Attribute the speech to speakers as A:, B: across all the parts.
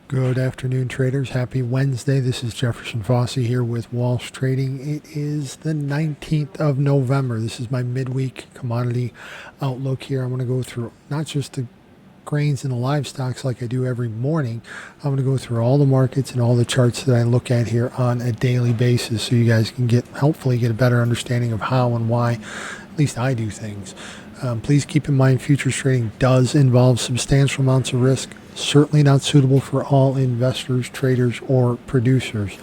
A: Good afternoon, traders. Happy Wednesday. This is Jefferson Fossey here with Walsh Trading. It is the 19th of November. This is my midweek commodity outlook here. I'm going to go through not just the grains and the livestocks like I do every morning. I'm going to go through all the markets and all the charts that I look at here on a daily basis so you guys can hopefully get a better understanding of how and why at least I do things. Please keep in mind futures trading does involve substantial amounts of risk. Certainly not suitable for all investors, traders, or producers.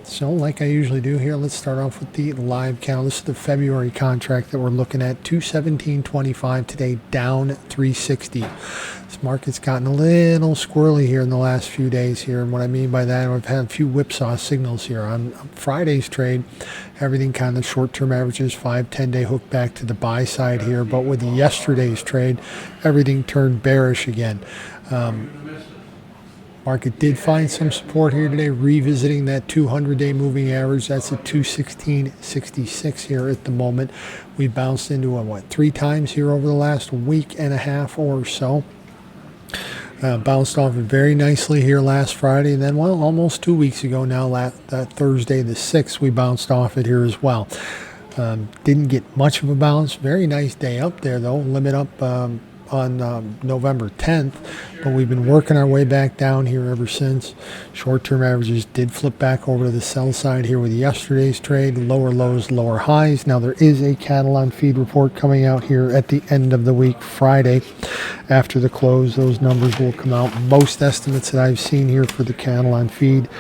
A: So like I usually do here, let's start off with the live count. This is the February contract that we're looking at, 217.25 today, down 360. This market's gotten a little squirrely here in the last few days here, and what I mean by that, I've had a few whipsaw signals here. On Friday's trade, everything kind of short-term averages, 5-10-day hook back to the buy side here, but with yesterday's trade, everything turned bearish again. Market did find some support here today, revisiting that 200-day moving average. That's at 216.66 here at the moment. We bounced into it, three times here over the last week and a half or so. Bounced off it very nicely here last Friday, and then, almost 2 weeks ago now, that Thursday the 6th, we bounced off it here as well. Didn't get much of a bounce. Very nice day up there, though. Limit up on November 10th, but we've been working our way back down here ever since. Short-term averages did flip back over to the sell side here with yesterday's trade. Lower lows, lower highs. Now there is a cattle on feed report coming out here at the end of the week, Friday. After the close, those numbers will come out. Most estimates that I've seen here for the cattle on feed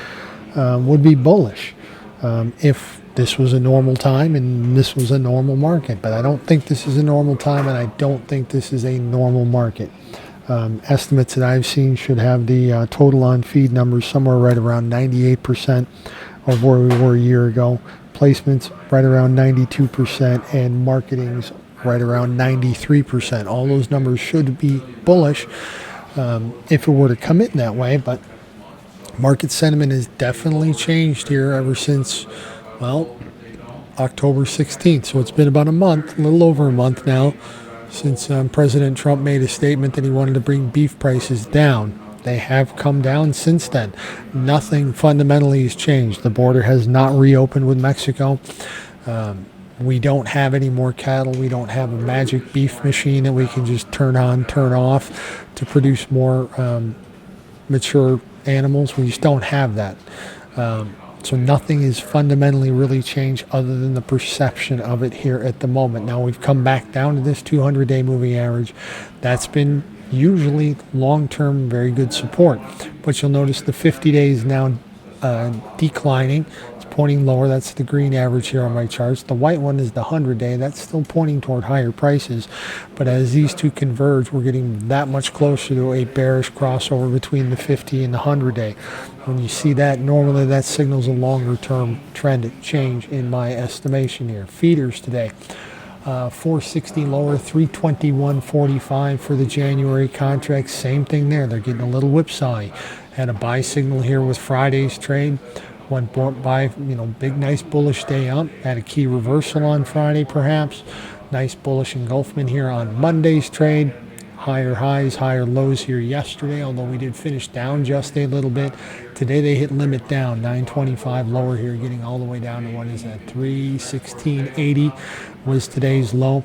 A: would be bullish. If this was a normal time and this was a normal market, but I don't think this is a normal time, and I don't think this is a normal market. Estimates that I've seen should have the total on feed numbers somewhere right around 98% of where we were a year ago. Placements right around 92%, and marketings right around 93%. All those numbers should be bullish if it were to come in that way, but market sentiment has definitely changed here ever since, October 16th. So it's been about a month, a little over a month now, since President Trump made a statement that he wanted to bring beef prices down. They have come down since then. Nothing fundamentally has changed. The border has not reopened with Mexico. We don't have any more cattle. We don't have a magic beef machine that we can just turn on, turn off to produce more mature animals. We just don't have that. So nothing is fundamentally really changed other than the perception of it here at the moment. Now we've come back down to this 200-day moving average. That's been usually long-term very good support. But you'll notice the 50 days now declining. It's pointing lower. That's the green average here on my charts. The white one is the 100-day. That's still pointing toward higher prices. But as these two converge, we're getting that much closer to a bearish crossover between the 50 and the 100-day. When you see that, normally that signals a longer-term trend change in my estimation here. Feeders today. 460 lower, 321.45 for the January contract. Same thing there. They're getting a little whipsaw. Had a buy signal here with Friday's trade. Went by, big, nice bullish day up. Had a key reversal on Friday, perhaps. Nice bullish engulfment here on Monday's trade. Higher highs, higher lows here yesterday, although we did finish down just a little bit. Today they hit limit down, 925 lower here, getting all the way down to, 316.80 was today's low.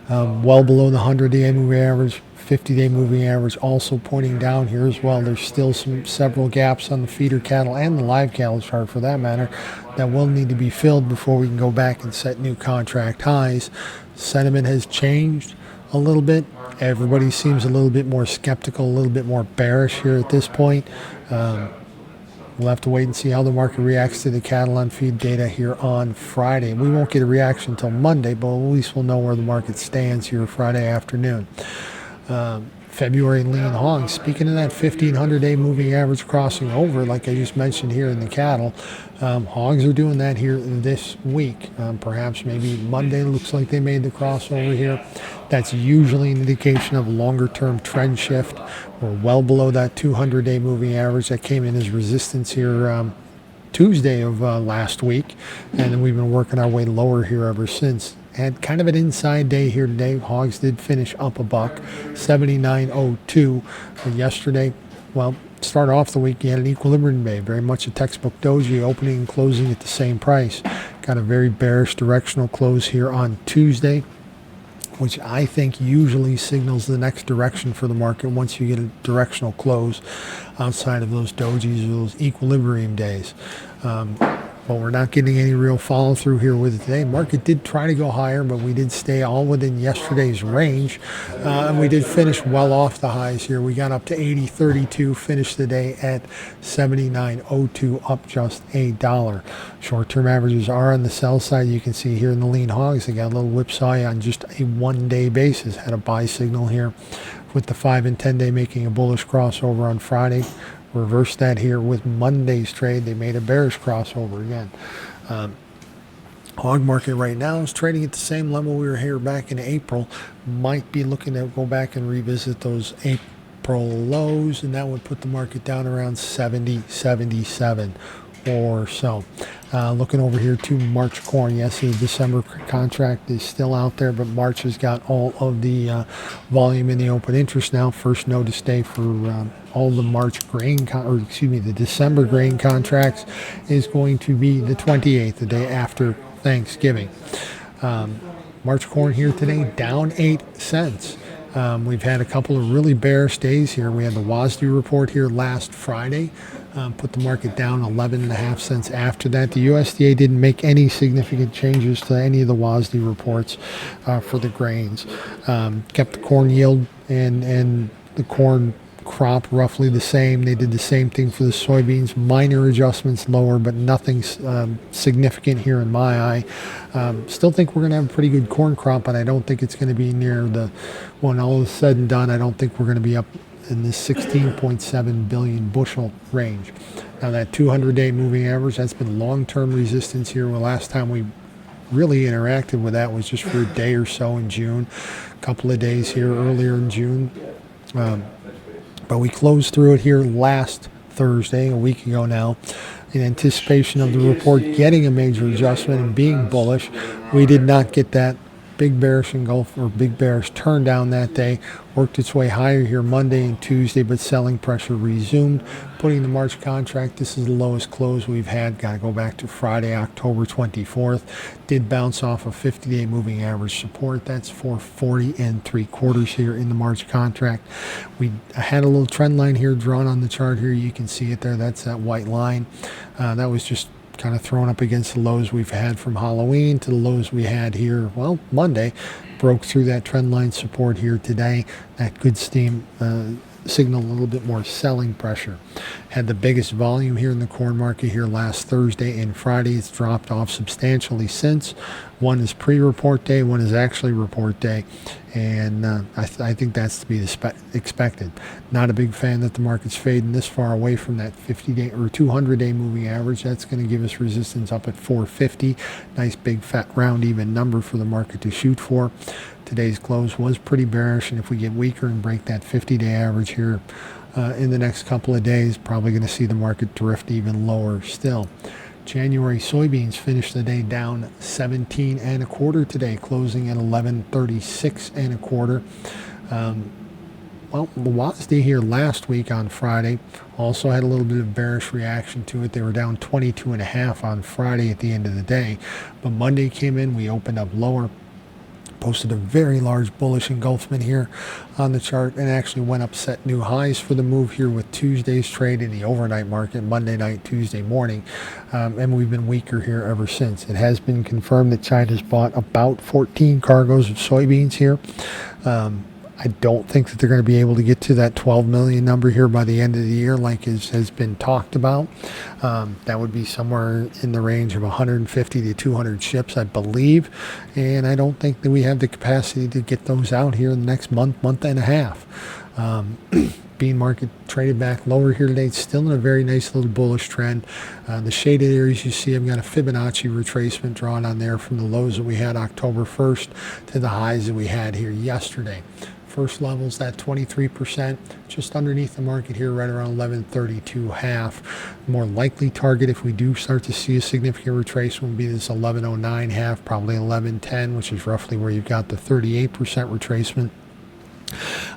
A: Well below the 100-day moving average. 50-day moving average also pointing down here as well. There's still several gaps on the feeder cattle and the live cattle chart for that matter that will need to be filled before we can go back and set new contract highs. Sentiment has changed a little bit. Everybody seems a little bit more skeptical, a little bit more bearish here at this point. We'll have to wait and see how the market reacts to the cattle on feed data here on Friday. We won't get a reaction until Monday, but at least we'll know where the market stands here Friday afternoon. February lean hogs. Speaking of that 1,500-day moving average crossing over, like I just mentioned here in the cattle, hogs are doing that here this week. Perhaps maybe Monday looks like they made the crossover here. That's usually an indication of a longer-term trend shift. We're well below that 200-day moving average that came in as resistance here Tuesday of last week, and then we've been working our way lower here ever since. Had kind of an inside day here today. Hogs did finish up a buck, 79.02 yesterday. Well, start off the week, you had an equilibrium day, very much a textbook doji, opening and closing at the same price. Got a very bearish directional close here on Tuesday, which I think usually signals the next direction for the market once you get a directional close outside of those dojis or those equilibrium days. But we're not getting any real follow through here with it today. Market did try to go higher, but we did stay all within yesterday's range. And we did finish well off the highs here. We got up to 80.32, finished the day at 79.02, up just $1. Short-term averages are on the sell side. You can see here in the lean hogs, they got a little whipsaw on just a one-day basis. Had a buy signal here with the 5 and 10 day making a bullish crossover on Friday. Reverse that here with Monday's trade. They made a bearish crossover again. Hog market right now is trading at the same level we were here back in April. Might be looking to go back and revisit those April lows, and that would put the market down around 70, 77 or so. Looking over here to March corn. Yes, the December contract is still out there, but March has got all of the volume in the open interest now. First notice day for all the March grain, the December grain contracts is going to be the 28th, the day after Thanksgiving. March corn here today down 8 cents. We've had a couple of really bearish days here. We had the WASDE report here last Friday. Put the market down 11.5 cents after that. The USDA didn't make any significant changes to any of the WASDE reports for the grains. Kept the corn yield and the corn crop roughly the same. They did the same thing for the soybeans. Minor adjustments lower, but nothing significant here in my eye. Still think we're going to have a pretty good corn crop, but I don't think it's going to be near when all is said and done, I don't think we're going to be up in the 16.7 billion bushel range. Now that 200-day moving average, that's been long-term resistance here. Well, last time we really interacted with that was just for a day or so in June, a couple of days here earlier in June. But we closed through it here last Thursday, a week ago now, in anticipation of the report getting a major adjustment and being bullish. We did not get that. Big bearish engulf or big bearish turn down that day, worked its way higher here Monday and Tuesday, but selling pressure resumed, putting the March contract. This is the lowest close we've had. Got to go back to Friday, October 24th. Did bounce off a 50-day moving average support. That's 440 3/4 here in the March contract. We had a little trend line here drawn on the chart here. You can see it there. That's that white line. That was just kind of thrown up against the lows we've had from Halloween to the lows we had here, well, Monday. Broke through that trend line support here today. That good steam signal a little bit more selling pressure. Had the biggest volume here in the corn market here last Thursday and Friday. It's dropped off substantially since. One is pre-report day, one is actually report day, and I think that's to be expected. Not a big fan that the market's fading this far away from that 50-day or 200-day moving average. That's going to give us resistance up at 450. Nice big fat round even number for the market to shoot for. Today's close was pretty bearish, and if we get weaker and break that 50-day average here in the next couple of days, probably going to see the market drift even lower still. January soybeans finished the day down 17 1/4 today, closing at 11.36 1/4. Well, the WASDE here last week on Friday also had a little bit of bearish reaction to it. They were down 22.5 on Friday at the end of the day, but Monday came in, we opened up lower, posted a very large bullish engulfment here on the chart, and actually went up, set new highs for the move here with Tuesday's trade in the overnight market, Monday night, Tuesday morning, and we've been weaker here ever since. It has been confirmed that China's bought about 14 cargoes of soybeans here. I don't think that they're going to be able to get to that 12 million number here by the end of the year like has been talked about. That would be somewhere in the range of 150 to 200 ships, I believe. And I don't think that we have the capacity to get those out here in the next month and a half. Bean market traded back lower here today. It's still in a very nice little bullish trend. The shaded areas you see, I've got a Fibonacci retracement drawn on there from the lows that we had October 1st to the highs that we had here yesterday. First levels, that 23%, just underneath the market here, right around 1132.5. More likely target if we do start to see a significant retracement would be this 1109.5, probably 1110, which is roughly where you've got the 38% retracement.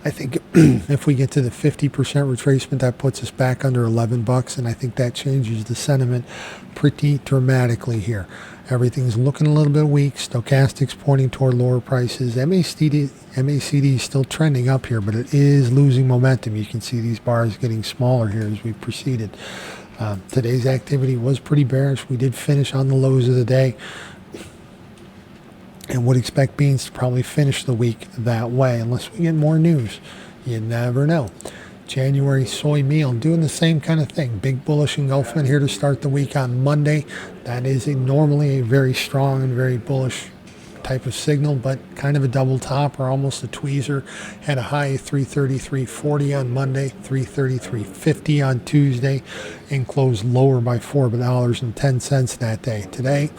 A: I think if we get to the 50% retracement, that puts us back under 11 bucks, and I think that changes the sentiment pretty dramatically here. Everything's looking a little bit weak. Stochastics pointing toward lower prices. MACD is still trending up here, but it is losing momentum. You can see these bars getting smaller here as we proceeded. Today's activity was pretty bearish. We did finish on the lows of the day, and would expect beans to probably finish the week that way unless we get more news. You never know. January soy meal doing the same kind of thing. Big bullish engulfment here to start the week on Monday. That is normally a very strong and very bullish type of signal, but kind of a double top or almost a tweezer. Had a high of 333.40 on Monday, 333.50 on Tuesday, and closed lower by $4.10 that day. Today,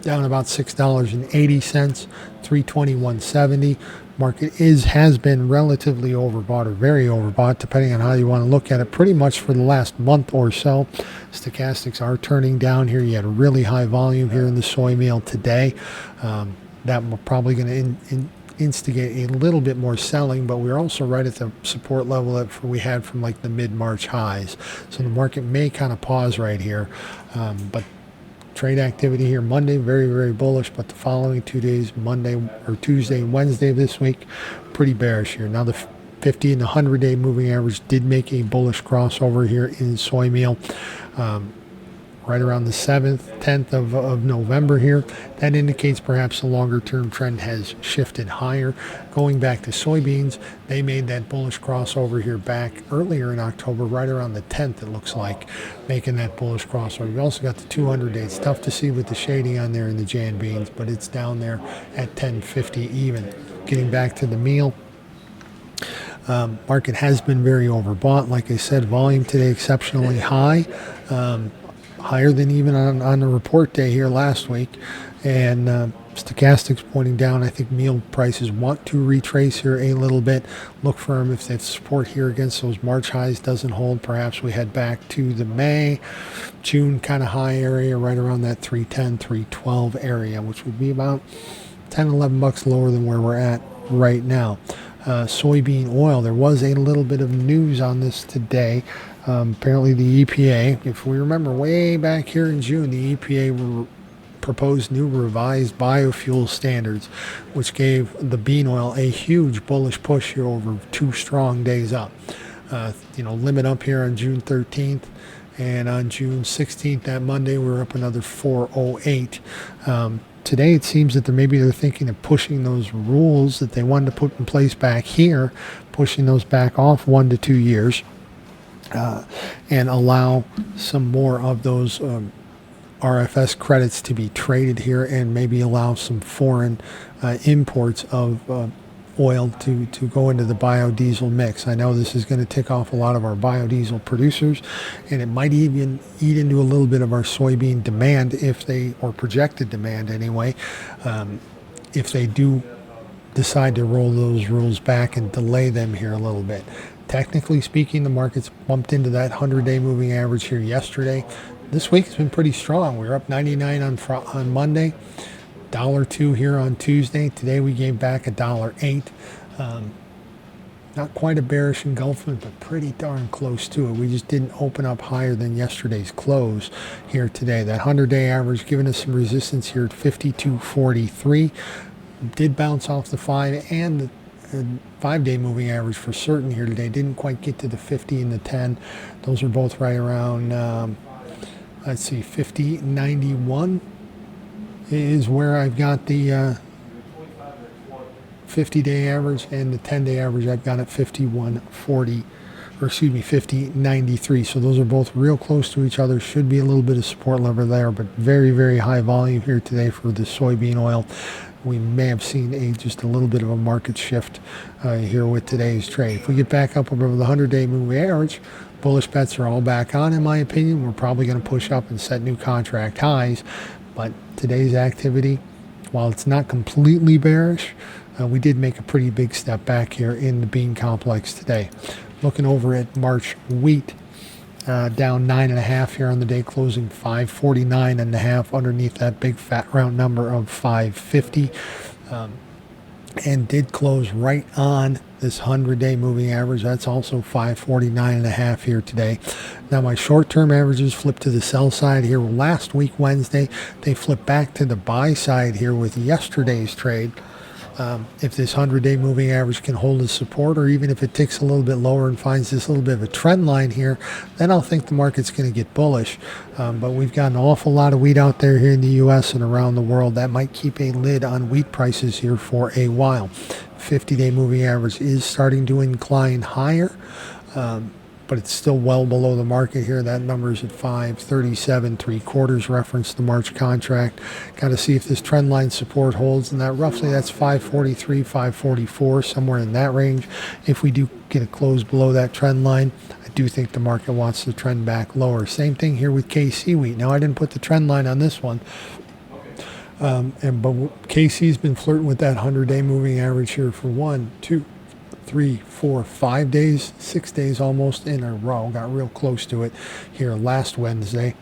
A: down about $6.80, 321.70. Market has been relatively overbought or very overbought, depending on how you want to look at it, pretty much for the last month or so. Stochastics are turning down here. You had a really high volume here in the soy meal today. That we're probably going to instigate a little bit more selling, but we're also right at the support level that we had from like the mid-March highs. So the market may kind of pause right here, but trade activity here Monday, very, very bullish, but the following 2 days, Monday or Tuesday and Wednesday of this week, pretty bearish here. Now the 50 and the 100-day moving average did make a bullish crossover here in soy meal. Right around the 7th, 10th of November here. That indicates perhaps the longer-term trend has shifted higher. Going back to soybeans, they made that bullish crossover here back earlier in October, right around the 10th, it looks like, making that bullish crossover. We also got the 200-day. It's tough to see with the shading on there in the Jan beans, but it's down there at 10.50 even. Getting back to the meal. Market has been very overbought. Like I said, volume today exceptionally high. Higher than even on the report day here last week, and stochastics pointing down. I think meal prices want to retrace here a little bit. Look for them if that support here against those March highs doesn't hold. Perhaps we head back to the May, June kind of high area, right around that 310, 312 area, which would be about 10, 11 bucks lower than where we're at right now. Soybean oil, there was a little bit of news on this today. Apparently the EPA, if we remember way back here in June, the EPA proposed new revised biofuel standards, which gave the bean oil a huge bullish push here over 2 strong days up. Limit up here on June 13th, and on June 16th, that Monday, we're up another 408. Today, it seems that they're thinking of pushing those rules that they wanted to put in place back here, pushing those back off 1 to 2 years. And allow some more of those RFS credits to be traded here, and maybe allow some foreign imports of oil to go into the biodiesel mix. I know this is going to tick off a lot of our biodiesel producers, and it might even eat into a little bit of our soybean demand or projected demand anyway, if they do decide to roll those rules back and delay them here a little bit. Technically speaking, the market's bumped into that 100-day moving average here yesterday. This week has been pretty strong. We were up 99 on Monday, $1.02 here on Tuesday. Today we gave back $1.08. Not quite a bearish engulfment, but pretty darn close to it. We just didn't open up higher than yesterday's close here today. That 100-day average giving us some resistance here at 52.43. Did bounce off the 5 and the 5-day moving average for certain here today. Didn't quite get to the 50 and the 10. Those are both right around, 50.91 is where I've got the 50-day average, and the 10-day average I've got at 50.93. So those are both real close to each other. Should be a little bit of support lever there, but very, very high volume here today for the soybean oil. We may have seen just a little bit of a market shift here with today's trade. If we get back up over the 100-day moving average, bullish bets are all back on, in my opinion. We're probably going to push up and set new contract highs. But today's activity, while it's not completely bearish, we did make a pretty big step back here in the bean complex today. Looking over at March wheat, down 9.5 here on the day, closing 549.5 underneath that big fat round number of 550. and did close right on this 100-day moving average. That's also 549.5 here today. Now my short-term averages flipped to the sell side here last week Wednesday. They flipped back to the buy side here with yesterday's trade. If this 100-day moving average can hold its support, or even if it ticks a little bit lower and finds this little bit of a trend line here, then I'll think the market's going to get bullish. But we've got an awful lot of wheat out there here in the U.S. and around the world. That might keep a lid on wheat prices here for a while. 50-day moving average is starting to incline higher. But it's still well below the market here. That number is at 537.75, reference the March contract. Got to see if this trend line support holds, and that's 543, 544, somewhere in that range. If we do get a close below that trend line, I do think the market wants to trend back lower. Same thing here with KC wheat. Now I didn't put the trend line on this one. But KC's been flirting with that 100-day moving average here for 1, 2, 3, 4, 5 days, 6 days almost in a row. Got real close to it here last Wednesday.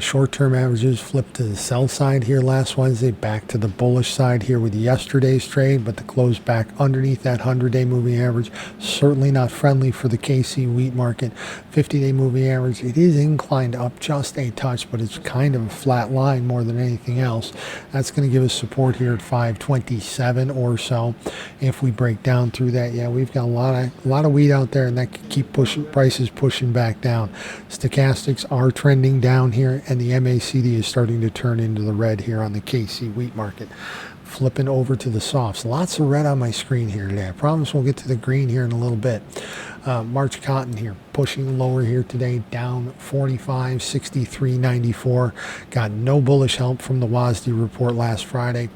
A: Short-term averages flipped to the sell side here last Wednesday, back to the bullish side here with yesterday's trade, but the close back underneath that 100-day moving average, certainly not friendly for the KC wheat market. 50-day moving average, it is inclined up just a touch, but it's kind of a flat line more than anything else. That's going to give us support here at 527 or so. If we break down through that, yeah, we've got a lot of wheat out there, and that could keep prices pushing back down. Stochastics are trending down here, and the MACD is starting to turn into the red here on the KC wheat market. Flipping over to the softs. Lots of red on my screen here today. I promise we'll get to the green here in a little bit. March cotton here, pushing lower here today, down 45, 63.94. Got no bullish help from the WASDE report last Friday.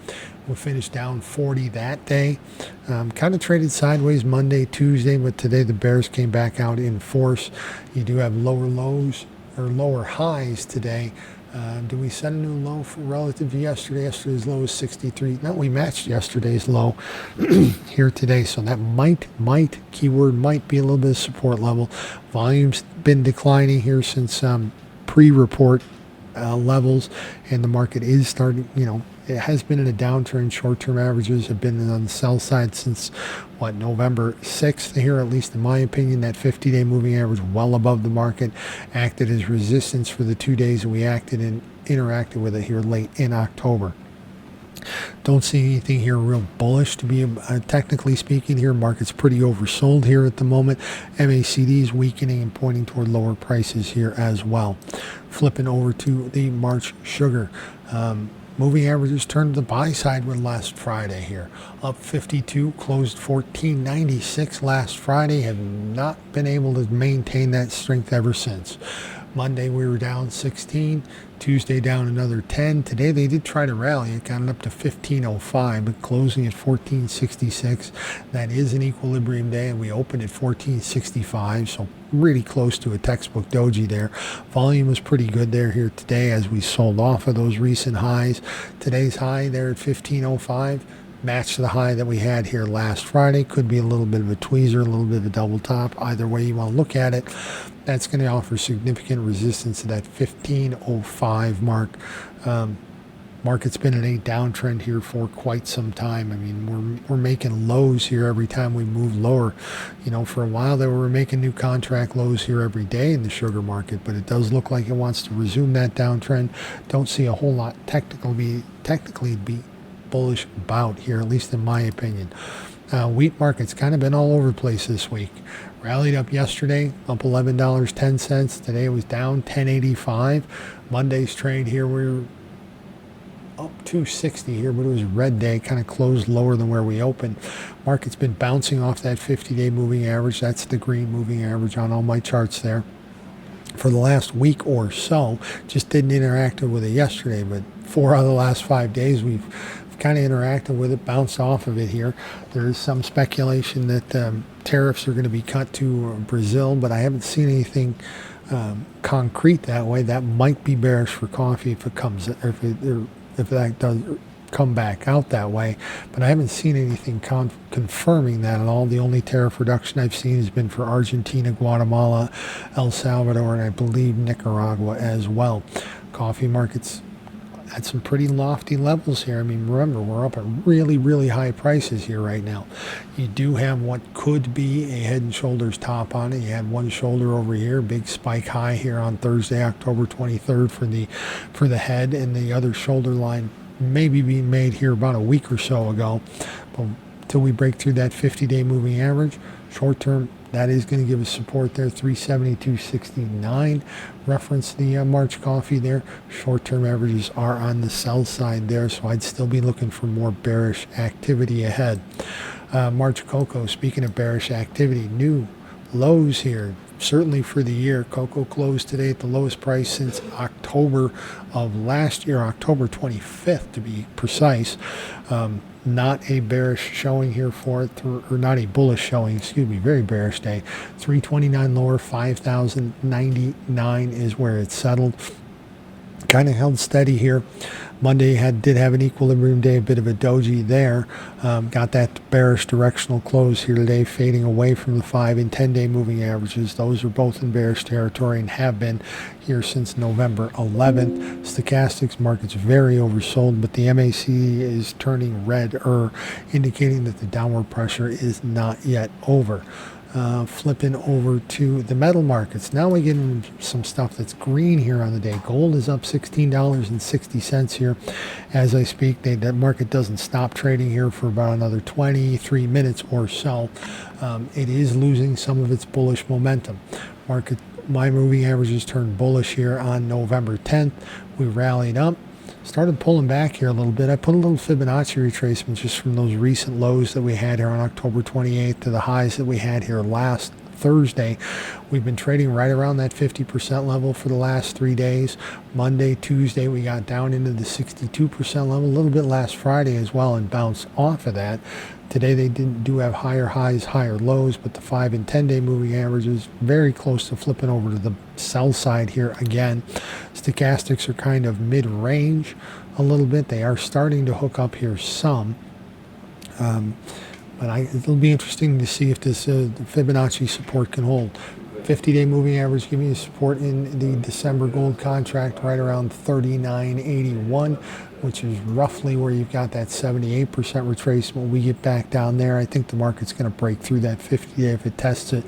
A: We finished down 40 that day. Kind of traded sideways Monday, Tuesday, but today the bears came back out in force. You do have lower lows or lower highs today. Do we set a new low for relative to yesterday? Yesterday's low was 63. No, we matched yesterday's low here today. So that keyword might be a little bit of support level. Volume's been declining here since pre-report levels, and the market is starting, it has been in a downturn. Short-term averages have been on the sell side since, November 6th here, at least in my opinion. That 50-day moving average well above the market acted as resistance for the 2 days that we interacted with it here late in October. Don't see anything here real bullish to be technically speaking here. Market's pretty oversold here at the moment. MACD is weakening and pointing toward lower prices here as well. Flipping over to the March sugar. Moving averages turned to the buy side with last Friday here. Up 52, closed 14.96 last Friday. Have not been able to maintain that strength ever since. Monday we were down 16. Tuesday down another 10. Today they did try to rally. It got up to 15.05, but closing at 14.66. That is an equilibrium day, and we opened at 14.65, so really close to a textbook doji there. Volume was pretty good here today as we sold off of those recent highs. Today's high there at 15.05. Match the high that we had here last Friday. Could be a little bit of a tweezer, a little bit of a double top. Either way you want to look at it, that's going to offer significant resistance to that 15.05 mark. Market's been in a downtrend here for quite some time. I mean, we're making lows here every time we move lower. For a while there, we were making new contract lows here every day in the sugar market, but it does look like it wants to resume that downtrend. Don't see a whole lot technically be bullish about here, at least in my opinion. Wheat market's kind of been all over the place this week. Rallied up yesterday, up $11.10. Today it was down 10.85. Monday's trade here, we were up 260 here, but it was a red day, kind of closed lower than where we opened. Market's been bouncing off that 50-day moving average. That's the green moving average on all my charts there. For the last week or so, just didn't interact with it yesterday, but 4 out of the last 5 days we've kind of interacted with it, bounced off of it here. There is some speculation that tariffs are going to be cut to Brazil, but I haven't seen anything concrete that way. That might be bearish for coffee if that does come back out that way, but I haven't seen anything confirming that at all. The only tariff reduction I've seen has been for Argentina, at some pretty lofty levels here. I mean, remember, we're up at really, really high prices here right now. You do have what could be a head and shoulders top on it. You had one shoulder over here, big spike high here on Thursday, October 23rd for the head, and the other shoulder line maybe being made here about a week or so ago. But until we break through that 50-day moving average, short term, that is going to give us support there, 372.69. Reference the March coffee there. Short-term averages are on the sell side there, so I'd still be looking for more bearish activity ahead. March cocoa, speaking of bearish activity, new lows here. Certainly for the year, cocoa closed today at the lowest price since October of last year, October 25th to be precise. Not a bearish showing here for it, or not a bullish showing, excuse me, very bearish day. 329 lower, 5,099 is where it settled. Kind of held steady here. Monday did have an equilibrium day, a bit of a doji there. Got that bearish directional close here today, fading away from the 5 and 10-day moving averages. Those are both in bearish territory and have been here since November 11th. Stochastics market's very oversold, but the MAC is turning red, indicating that the downward pressure is not yet over. Flipping over to the metal markets. Now we get into some stuff that's green here on the day. Gold is up $16.60 here as I speak. That market doesn't stop trading here for about another 23 minutes or so. It is losing some of its bullish momentum. My moving averages turned bullish here on November 10th. We rallied up. Started pulling back here a little bit. I put a little Fibonacci retracement just from those recent lows that we had here on October 28th to the highs that we had here last Thursday. We've been trading right around that 50% level for the last 3 days. Monday, Tuesday, we got down into the 62% level, a little bit last Friday as well, and bounced off of that. Today they do have higher highs, higher lows, but the 5 and 10-day moving averages very close to flipping over to the sell side here again. Stochastics are kind of mid-range a little bit. They are starting to hook up here some. But it'll be interesting to see if this Fibonacci support can hold. 50-day moving average giving you support in the December gold contract right around 39.81, which is roughly where you've got that 78% retracement. We get back down there, I think the market's going to break through that 50-day if it tests it.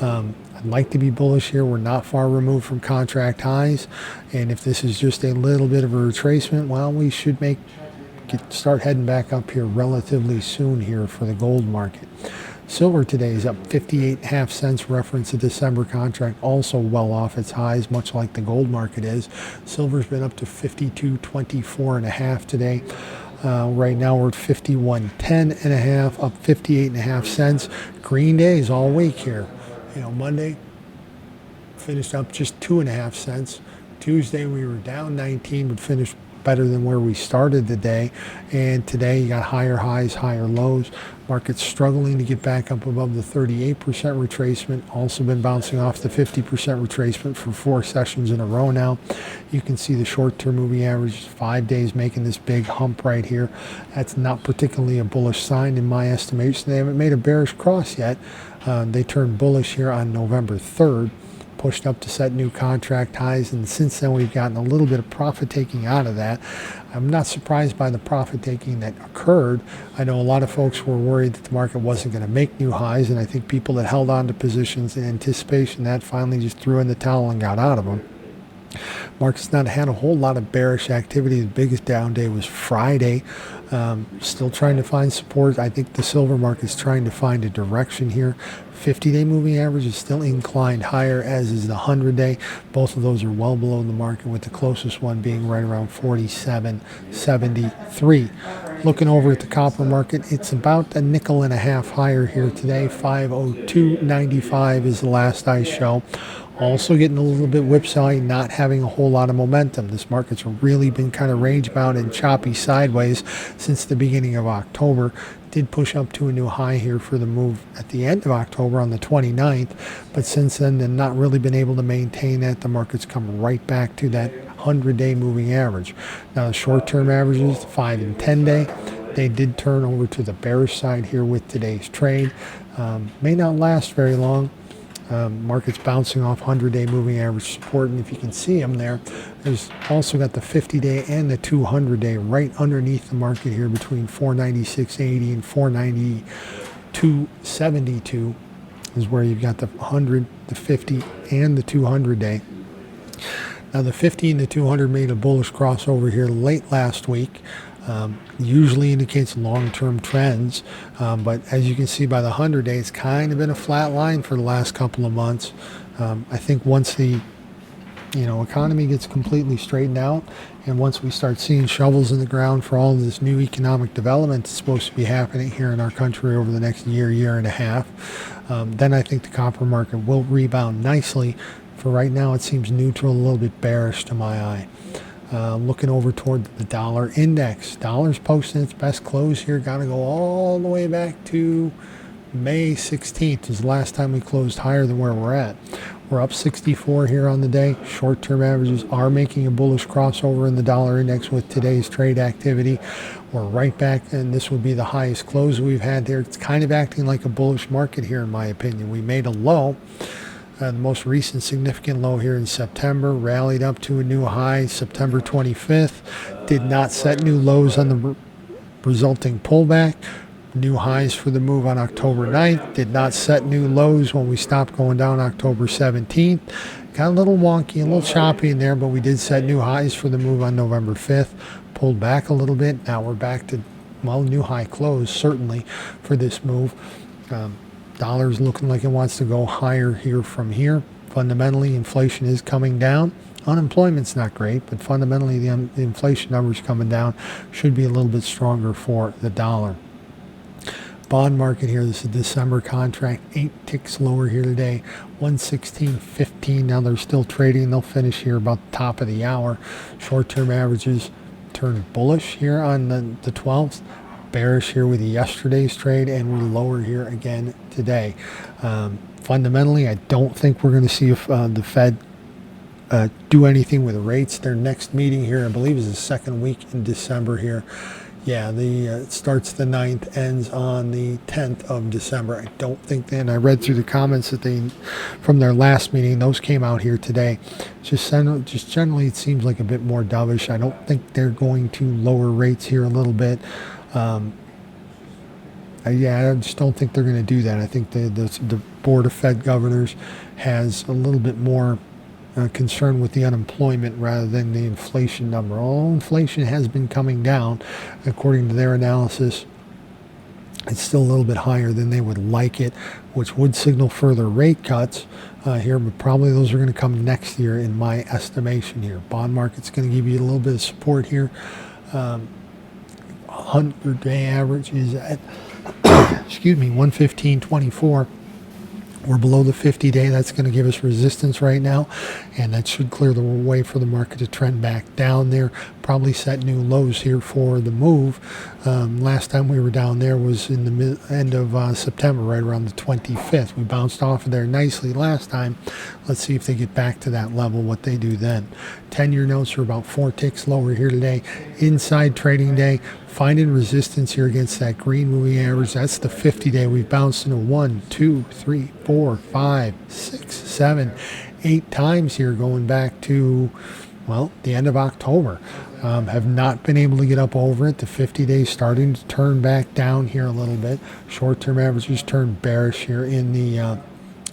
A: I'd like to be bullish here. We're not far removed from contract highs, and if this is just a little bit of a retracement, well, we should start heading back up here relatively soon here for the gold market. Silver today is up 58.5 cents, reference the December contract, also well off its highs, much like the gold market is. Silver's been up to 52.24.5 today. Right now we're at 51.10.5, up 58.5 cents. Green days all week here. Monday finished up just 2.5 cents. Tuesday we were down 19, but finished better than where we started the day. And today you got higher highs, higher lows. Market's struggling to get back up above the 38% retracement. Also been bouncing off the 50% retracement for 4 sessions in a row now. You can see the short-term moving average, 5 days, making this big hump right here. That's not particularly a bullish sign in my estimation. They haven't made a bearish cross yet. They turned bullish here on November 3rd. Pushed up to set new contract highs, and since then we've gotten a little bit of profit taking out of that. I'm not surprised by the profit taking that occurred. I know a lot of folks were worried that the market wasn't going to make new highs, and I think people that held on to positions in anticipation that finally just threw in the towel and got out of them. Market's not had a whole lot of bearish activity. The biggest down day was Friday. Still trying to find support. I think the silver market's trying to find a direction here. 50-day moving average is still inclined higher, as is the 100-day. Both of those are well below the market, with the closest one being right around 47.73. Looking over at the copper market, it's about a nickel and a half higher here today. 502.95 is the last I show. Also getting a little bit whipsaw, not having a whole lot of momentum. This market's really been kind of range-bound and choppy sideways since the beginning of October. Did push up to a new high here for the move at the end of October on the 29th, but since then they've not really been able to maintain that. The market's come right back to that 100-day moving average. Now the short-term averages, the 5 and 10-day, they did turn over to the bearish side here with today's trade. May not last very long. Market's bouncing off 100-day moving average support, and if you can see them there, there's also got the 50-day and the 200-day right underneath the market here between 496.80 and 492.72 is where you've got the 100, the 50, and the 200-day. Now the 50 and the 200 made a bullish crossover here late last week. Usually indicates long-term trends, but as you can see by the 100-day, it's kind of been a flat line for the last couple of months. I think once the economy gets completely straightened out, and once we start seeing shovels in the ground for all of this new economic development that's supposed to be happening here in our country over the next year and a half, then I think the copper market will rebound nicely. For right now, it seems neutral, a little bit bearish to my eye. Looking over toward the dollar index. Dollar's posting its best close here. Got to go all the way back to May 16th is the last time we closed higher than where we're at. We're up 64 here on the day. Short-term averages are making a bullish crossover in the dollar index with today's trade activity. We're right back, and this would be the highest close we've had there. It's kind of acting like a bullish market here, in my opinion. We made a low. The most recent significant low here in September, rallied up to a new high September 25th, did not set new lows on the resulting pullback. New highs for the move on October 9th, did not set new lows when we stopped going down October 17th. Got a little wonky, a little choppy in there, but we did set new highs for the move on November 5th. Pulled back a little bit. Now we're back to, new high close, certainly, for this move. Dollar's looking like it wants to go higher here from here. Fundamentally, inflation is coming down. Unemployment's not great, but fundamentally the inflation numbers coming down should be a little bit stronger for the dollar. Bond market here, this is December contract, 8 ticks lower here today, 116.15. Now they're still trading. They'll finish here about the top of the hour. Short-term averages turned bullish here on the 12th. Bearish here with yesterday's trade, and we're lower here again today. Fundamentally, I don't think we're going to see the Fed do anything with rates. Their next meeting here, I believe, is the second week in December here. Yeah, it starts the 9th, ends on the 10th of December. I don't think then. I read through the comments that from their last meeting, those came out here today. Just generally, it seems like a bit more dovish. I don't think they're going to lower rates here a little bit. I just don't think they're going to do that. I think the Board of Fed Governors has a little bit more concern with the unemployment rather than the inflation number. Although inflation has been coming down, according to their analysis, it's still a little bit higher than they would like it, which would signal further rate cuts here, but probably those are going to come next year in my estimation here. Bond market's going to give you a little bit of support here. 100-day average is at 115.24. We're below the 50-day. That's going to give us resistance right now, and that should clear the way for the market to trend back down there. Probably set new lows here for the move. Last time we were down there was in the end of September, right around the 25th. We bounced off of there nicely last time. Let's see if they get back to that level, what they do then. 10-year notes are about 4 ticks lower here today. Inside trading day, finding resistance here against that green moving average. That's the 50-day. We've bounced into 1, 2, 3, 4, 5, 6, 7, 8 times here going back to, the end of October. Have not been able to get up over it. The 50-day starting to turn back down here a little bit. Short-term averages turned bearish here in the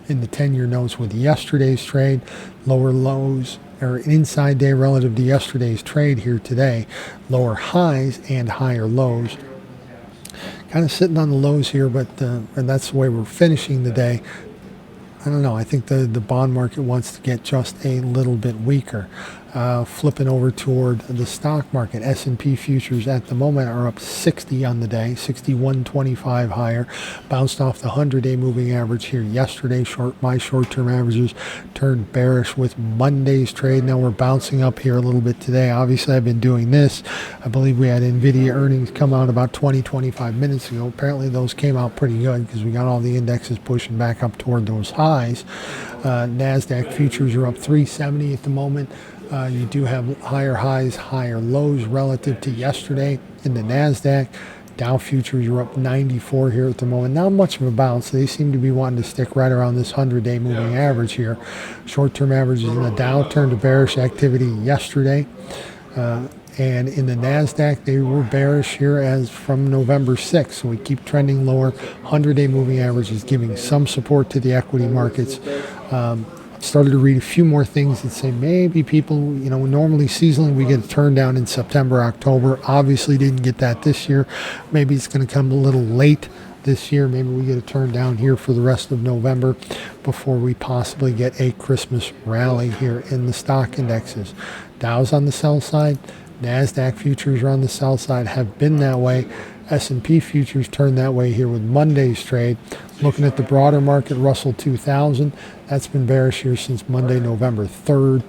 A: 10-year notes with yesterday's trade. Lower lows or inside day relative to yesterday's trade here today. Lower highs and higher lows. Kind of sitting on the lows here, but and that's the way we're finishing the day. I don't know. I think the bond market wants to get just a little bit weaker. Flipping over toward the stock market, S&P futures at the moment are up 60 on the day, 61.25 higher. Bounced off the 100-day moving average here yesterday. My short-term averages turned bearish with Monday's trade. Now we're bouncing up here a little bit today. Obviously, I've been doing this. I believe we had NVIDIA earnings come out about 25 minutes ago. Apparently, those came out pretty good because we got all the indexes pushing back up toward those highs. NASDAQ futures are up 370 at the moment. You do have higher highs, higher lows relative to yesterday in the NASDAQ. Dow futures are up 94 here at the moment. Not much of a bounce. They seem to be wanting to stick right around this 100-day moving average here. Short-term averages in the Dow turned to bearish activity yesterday. And in the NASDAQ, they were bearish here as from November 6th. So we keep trending lower. 100-day moving average is giving some support to the equity markets. Started to read a few more things that say maybe people, normally seasonally we get a turn down in September, October. Obviously didn't get that this year. Maybe it's going to come a little late this year. Maybe we get a turn down here for the rest of November before we possibly get a Christmas rally here in the stock indexes. Dow's on the sell side. NASDAQ futures are on the sell side, have been that way. S&P futures turned that way here with Monday's trade. Looking at the broader market, Russell 2000, that's been bearish here since Monday, November 3rd.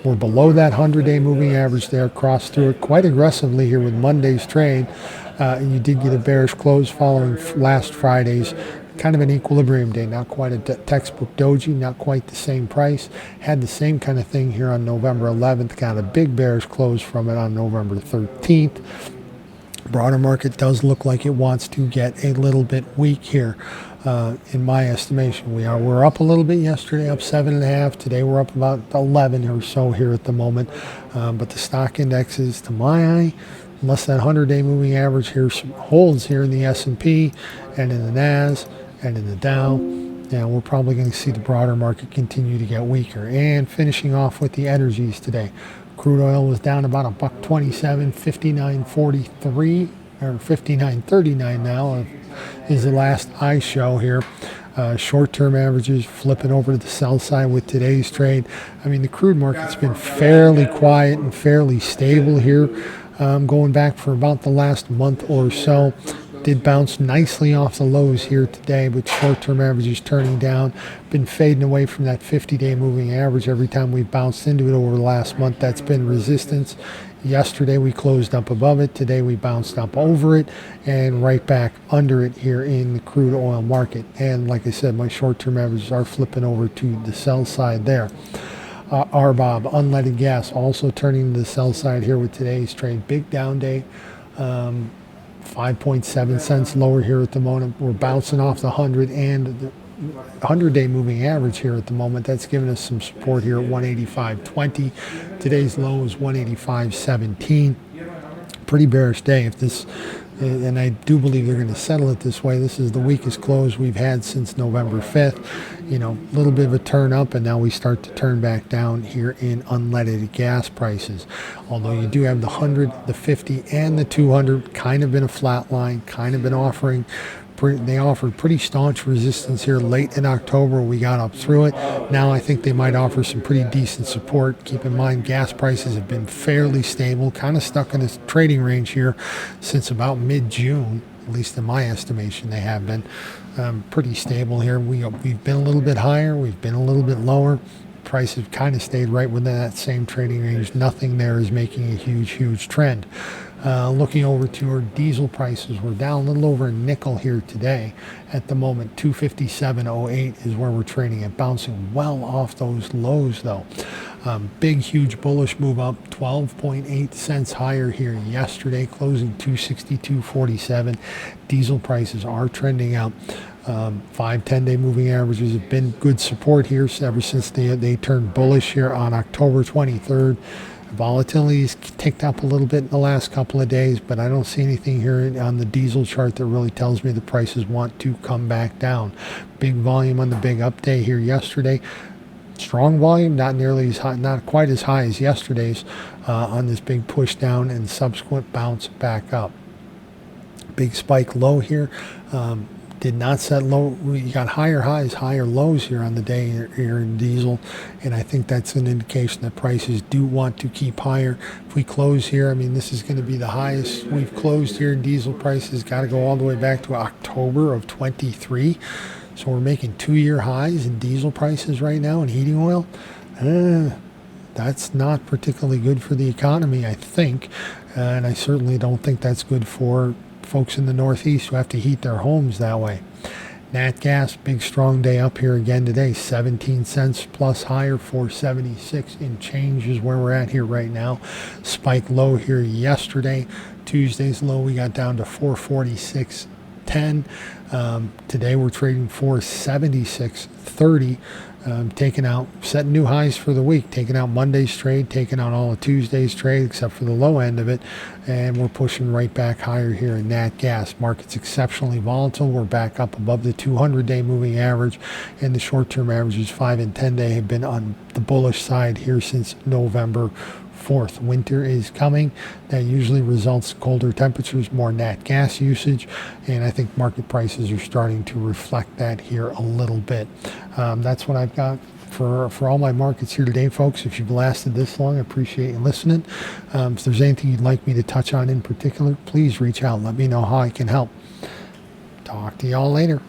A: We're below that 100-day moving average there, crossed through it quite aggressively here with Monday's trade. And you did get a bearish close following last Friday's. Kind of an equilibrium day, not quite a textbook doji, not quite the same price. Had the same kind of thing here on November 11th, got a big bearish close from it on November 13th. Broader market does look like it wants to get a little bit weak here, in my estimation. We're up a little bit yesterday, up 7.5. Today we're up about 11 or so here at the moment. But the stock indexes, to my eye, unless that 100-day moving average here holds here in the S&P and in the NAS and in the Dow, we're probably going to see the broader market continue to get weaker. And finishing off with the energies today. Crude oil was down about $1.27, 59.43 or 59.39 now is the last I show here. Short-term averages flipping over to the sell side with today's trade. I mean, the crude market's been fairly quiet and fairly stable here, going back for about the last month or so. Did bounce nicely off the lows here today, but short-term averages turning down. Been fading away from that 50-day moving average every time we've bounced into it over the last month. That's been resistance. Yesterday we closed up above it. Today we bounced up over it and right back under it here in the crude oil market. And like I said, my short-term averages are flipping over to the sell side there. RBOB, unleaded gas, also turning to the sell side here with today's trade. Big down day. 5.7 cents lower here at the moment. We're bouncing off the 100 and the 100-day moving average here at the moment. That's giving us some support here at 185.20. Today's low is 185.17. Pretty bearish day. If this, and I do believe they're going to settle it this way. This is the weakest close we've had since November 5th. A little bit of a turn up, and now we start to turn back down here in unleaded gas prices. Although you do have the 100, the 50, and the 200 kind of been a flat line, kind of been offering. They offered pretty staunch resistance here late in October. We got up through it. Now I think they might offer some pretty decent support. Keep in mind, gas prices have been fairly stable, kind of stuck in this trading range here since about mid-June. At least in my estimation, they have been pretty stable here. We've been a little bit higher. We've been a little bit lower. Prices have kind of stayed right within that same trading range. Nothing there is making a huge trend. Looking over to our diesel prices, we're down a little over a nickel here today. At the moment, 257.08 is where we're trading at, bouncing well off those lows though. Big, huge bullish move up, 12.8 cents higher here yesterday, closing 262.47. Diesel prices are trending up. 5-10-day moving averages have been good support here ever since they turned bullish here on October 23rd. Volatility's ticked up a little bit in the last couple of days, but I don't see anything here on the diesel chart that really tells me the prices want to come back down. Big volume on the big up day here yesterday. Strong volume, not nearly as high, not quite as high as yesterday's on this big push down and subsequent bounce back up. Big spike low here. Did not set low. We got higher highs, higher lows here on the day here in diesel, and I think that's an indication that prices do want to keep higher. If we close here, I mean, this is going to be the highest we've closed here in diesel prices. Got to go all the way back to October of 23. So we're making 2-year highs in diesel prices right now in heating oil. That's not particularly good for the economy, I think, and I certainly don't think that's good for folks in the Northeast who have to heat their homes that way. Nat gas, big strong day up here again today, 17 cents plus higher, 476 in change is where we're at here right now. Spike low here yesterday, Tuesday's low, we got down to 446.10. Today we're trading 476.30. Taking out, setting new highs for the week, taking out Monday's trade, taking out all of Tuesday's trade except for the low end of it, and we're pushing right back higher here in nat gas. Market's exceptionally volatile. We're back up above the 200-day moving average, and the short-term averages 5 and 10-day have been on the bullish side here since November 4th. Winter is coming. That usually results in colder temperatures, more nat gas usage, and I think market prices are starting to reflect that here a little bit. That's what I've got for all my markets here today, folks. If you've lasted this long, I appreciate you listening. If there's anything you'd like me to touch on in particular, please reach out. Let me know how I can help. Talk to y'all later.